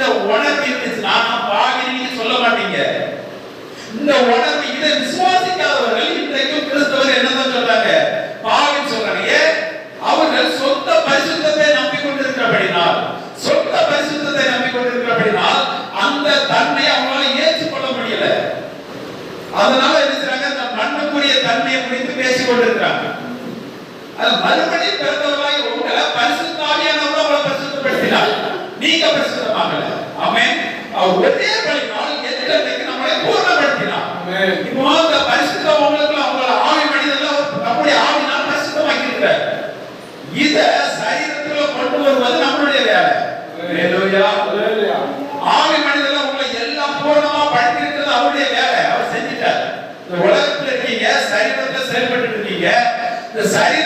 இந்த உணர்வு இருந்துச்சுன்னா பாவின்னு சொல்ல மாட்டீங்க. இந்த உணர்வு இதை விசுவாசிக்காதவர்கள் இன்றைக்கும் கிறிஸ்தவர் என்னதான் சொல்றாங்க? பாவின்னு சொல்றாங்க. ஏன்? அவர்கள் சொந்த பரிசுத்தத்தை நம்பிக்கொண்டிருக்கிறபடினால், சொந்த பரிசுத்தத்தை நம்பிக்கொண்டிருக்கிறபடினால் அந்த தன்மை அவங்களால ஏற்றுக்கொள்ள முடியல. அதனால என்ன செய்றாங்க? அந்த மண்ணுக்குரிய தன்மையை குறித்து பேசிக் கொண்டிருக்கிறாங்க. அது மறுபடி பிறந்தவர்களாய் உங்களை பரிசுத்த ஆவியானவர் உங்களை பரிசுத்தப்படுத்தினார், நீங்க பரிசுத்தமாகல. ஆமென். அவர் ஒரே பலியினால் எத்தனைக்கு நம்மளை பூர்ணப்படுத்தினார். ஆமென். இப்போ அந்த பரிசுத்தம் உங்களுக்கு அவங்கள ஆவி மனிதர்கள் நம்முடைய ஆவினால் பரிசுத்தமாக்கி இருக்கிறார். இத சரீரத்துல கொண்டு வருவது நம்மளுடைய வேலை. ஹalleluya, ஹalleluya. ஆவி மனிதர்கள் உங்களை எல்லாம் பூர்ணமா படுத்தி இருக்கிறது அவருடைய வேலை. அவர் செஞ்சிட்டார். இந்த உலகத்துல இருக்கீங்க, சரீரத்துல செயல்பட்டு இருக்கீங்க. இந்த சரீர